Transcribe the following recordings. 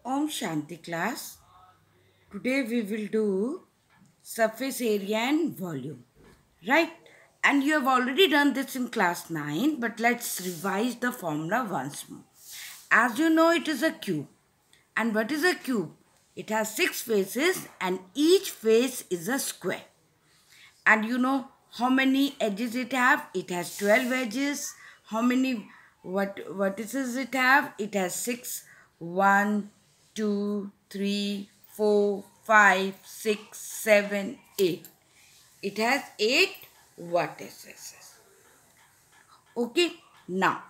Om Shanti class. Today we will do surface area and volume. Right? And you have already done this in class 9, but let's revise the formula once more. As you know, it is a cube. And what is a cube? It has 6 faces and each face is a square. And you know how many edges it have? It has 12 edges. How many what vertices it have? It has 6. 1, 2, 3, 4, 5, 6, 7, 8. It has 8 vertices. Okay. Now,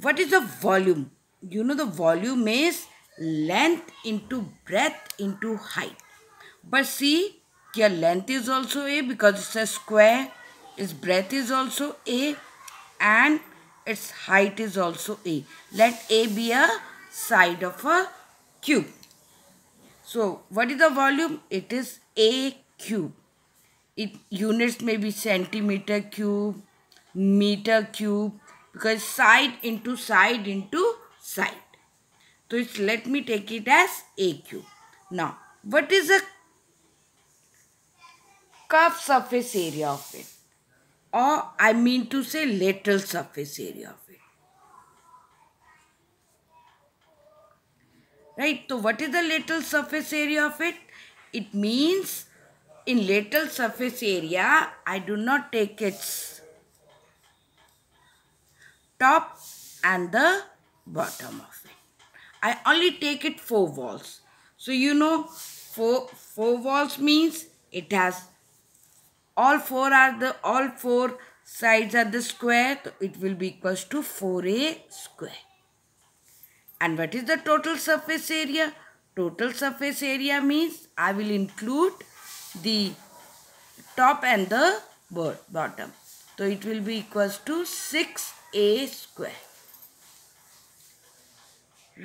what is the volume? You know the volume is length into breadth into height. But see, here length is also A because it's a square. Its breadth is also A and its height is also A. Let A be a side of a cube. So, what is the volume? It is A cube. It units may be centimeter cube, meter cube because side into side into side. So, let me take it as A cube. Now, what is the curved surface area of it, or I mean to say lateral surface area of it. Right? So what is the lateral surface area of it? It means in lateral surface area, I do not take its top and the bottom of it. I only take it 4 walls. So you know 4 walls means it has all four sides are the square, so it will be equals to 4a square. And what is the total surface area? Total surface area means I will include the top and the bottom. So it will be equals to 6a square.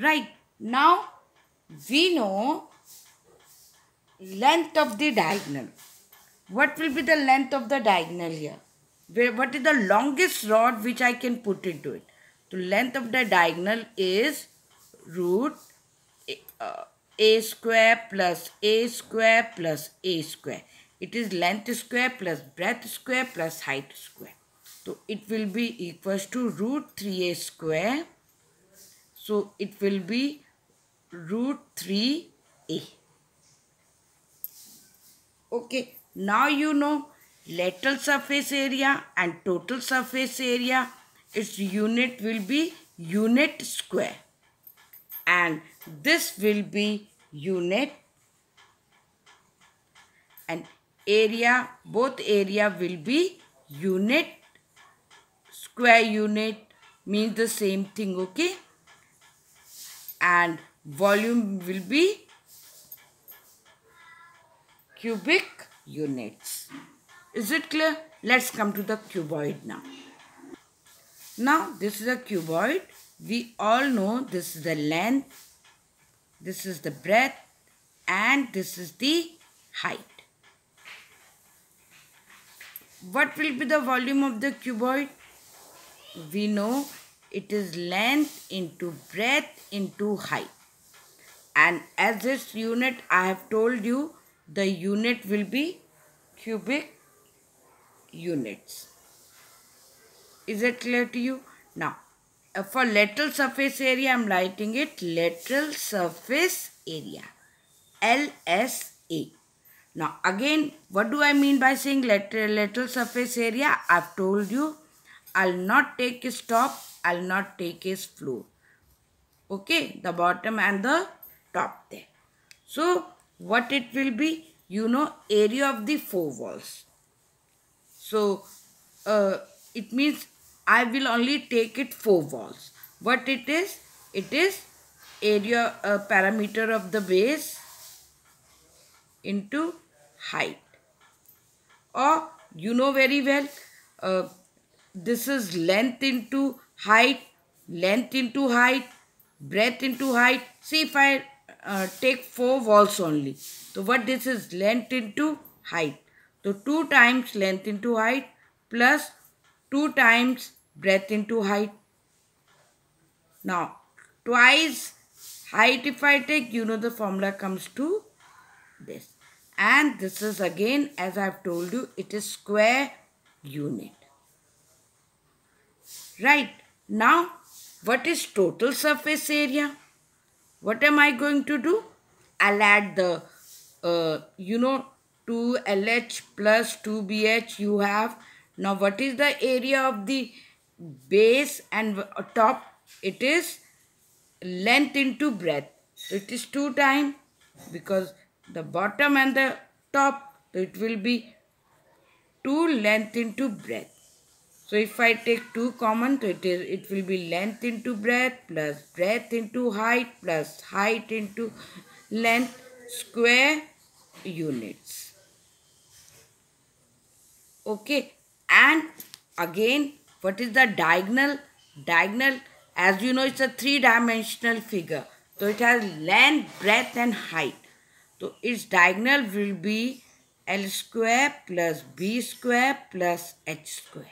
Right. Now we know length of the diagonal. What will be the length of the diagonal here? What is the longest rod which I can put into it? The length of the diagonal is root a square plus a square plus a square. It is length square plus breadth square plus height square. So it will be equals to root 3a square. So it will be root 3a. Okay, now you know lateral surface area and total surface area. Its unit will be unit square. And this will be unit and area, both area will be unit. Square unit means the same thing, okay? And volume will be cubic units. Is it clear? Let's come to the cuboid now. Now this is a cuboid. We all know this is the length, this is the breadth and this is the height. What will be the volume of the cuboid? We know it is length into breadth into height. And as this unit I have told you, the unit will be cubic units. Is it clear to you? Now, for lateral surface area, I am writing it lateral surface area. LSA. Now, again, what do I mean by saying lateral surface area? I have told you, I will not take its top, I will not take its floor. Okay, the bottom and the top there. So, what it will be? You know, area of the 4 walls. So, it means I will only take it 4 walls. What it is? It is area parameter of the base into height. Or you know very well, this is length into height, breadth into height. See if I take 4 walls only. So what this is? Length into height. So 2 times length into height plus 2 times breadth into height. Now twice Height if I take, you know the formula comes to this. And this is again, as I've told you, it is square unit. Right. Now, what is total surface area? What am I going to do? I'll add the, 2LH plus 2BH you have. Now, what is the area of the base and top? It is length into breadth. So, it is 2 times because the bottom and the top, so it will be 2 length into breadth. So if I take 2 common, so it will be length into breadth plus breadth into height plus height into length square units. Okay. And again, what is the diagonal? Diagonal, as you know, it's a 3-dimensional figure. So it has length, breadth and height. So its diagonal will be L square plus B square plus H square.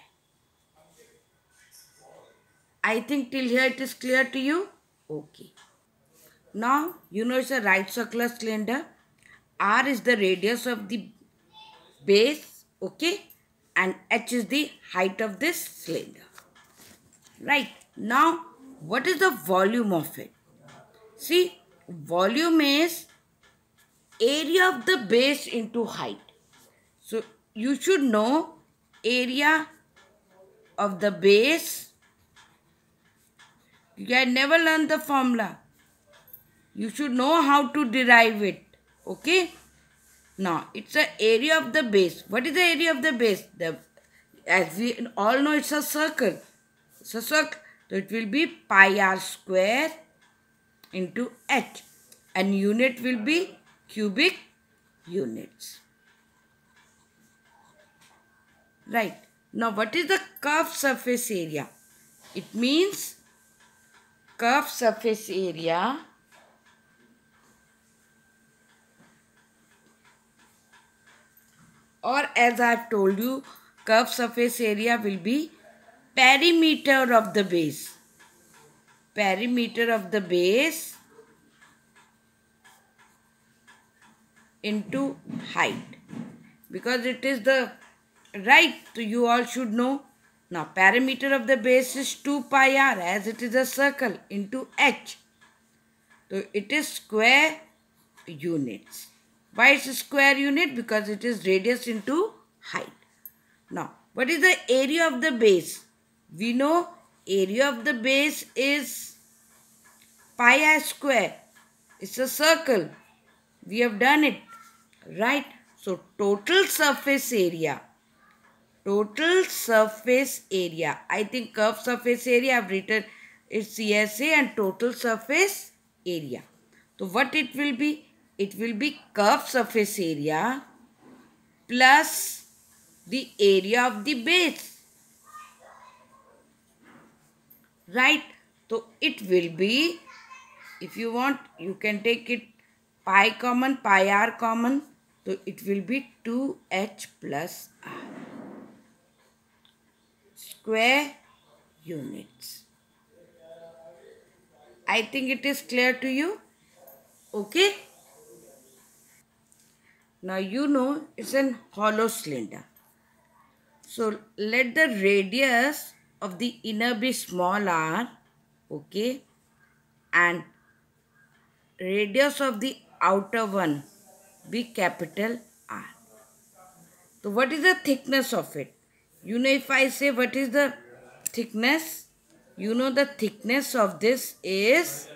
I think till here it is clear to you? Okay. Now, you know it's a right circular cylinder. R is the radius of the base, okay? And H is the height of this cylinder. Right. Now, what is the volume of it? See, volume is area of the base into height. So, you should know area of the base. You can never learn the formula. You should know how to derive it. Okay. Now, it's the area of the base. What is the area of the base? As we all know, it's a circle. It's a circle. So, it will be pi r square into h. And unit will be cubic units. Right. Now, what is the curved surface area? It means curved surface area or as I have told you, curved surface area will be perimeter of the base. Perimeter of the base into height. Because it is the right, so you all should know. Now, perimeter of the base is 2 pi r as it is a circle into h. So, it is square units. Why is it square unit? Because it is radius into height. Now, what is the area of the base? We know area of the base is pi r square. It's a circle. We have done it. Right? So, total surface area. Total surface area. I think curved surface area I have written is CSA and total surface area. So, what it will be? It will be curved surface area plus the area of the base. Right? So, it will be, if you want, you can take it pi common, pi r common. So, it will be 2h plus r. Square units. I think it is clear to you. Okay. Now you know it's an hollow cylinder. So let the radius of the inner be small r. Okay. And radius of the outer one be capital R. So what is the thickness of it? You know, if I say what is the thickness, you know the thickness of this is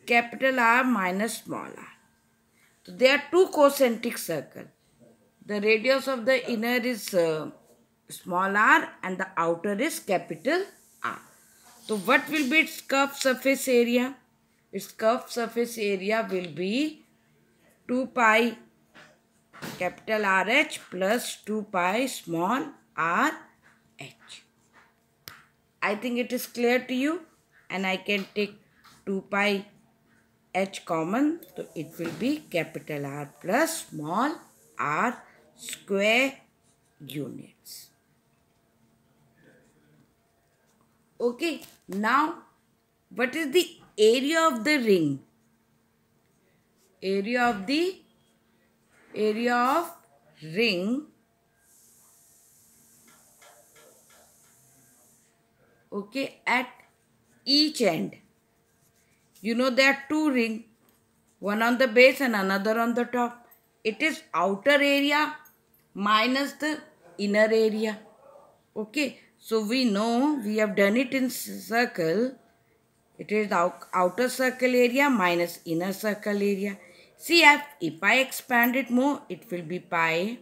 capital R minus small r. So there are two concentric circles. The radius of the inner is small r and the outer is capital R. So what will be its curved surface area? Its curved surface area will be 2 pi capital RH plus 2 pi small r h. I think it is clear to you, and I can take 2 pi h common, so it will be capital R plus small r square units. Okay, now what is the area of the ring? Area of ring, okay, at each end. You know there are two rings, one on the base and another on the top. It is outer area minus the inner area. Okay, so we know we have done it in circle. It is outer circle area minus inner circle area. See, if I expand it more, it will be pi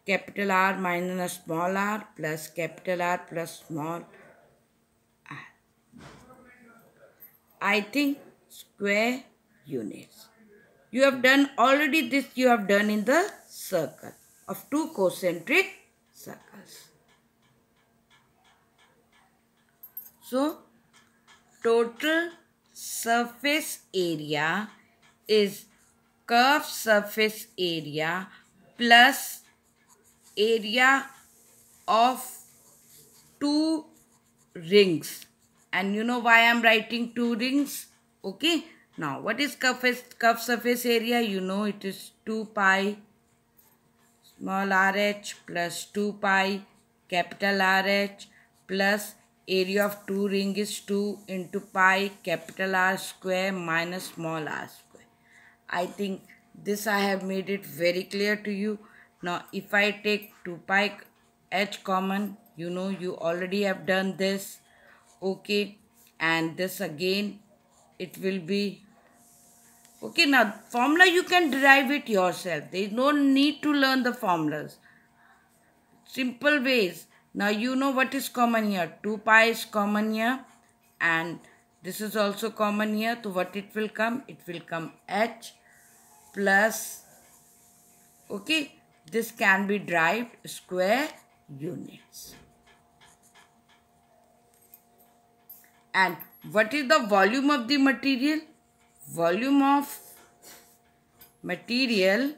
capital R minus small r plus capital R plus small r. I think square units. You have done already this, you have done in the circle of two concentric circles. So, total surface area is curved surface area plus area of two rings. And you know why I am writing two rings? Okay. Now, what is curved surface area? You know it is 2 pi small rh plus 2 pi capital RH plus area of two ring is 2 into pi capital R square minus small r square. I think this I have made it very clear to you. Now if I take 2 pi h common, you know you already have done this. Okay, and this again it will be okay. Now formula you can derive it yourself. There is no need to learn the formulas. Simple ways. Now you know what is common here. 2 pi is common here and this is also common here. So what it will come? It will come h plus, okay, this can be derived square units. And what is the volume of the material? Volume of material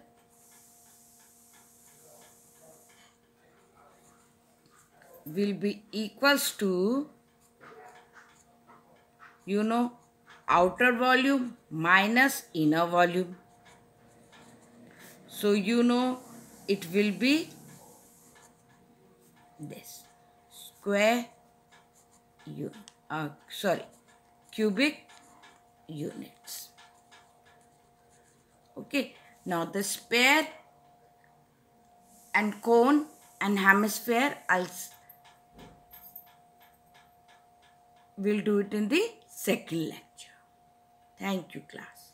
will be equals to, you know, outer volume minus inner volume. So you know it will be this square cubic units. Okay, now the sphere and cone and hemisphere we'll do it in the second lecture. Thank you, class.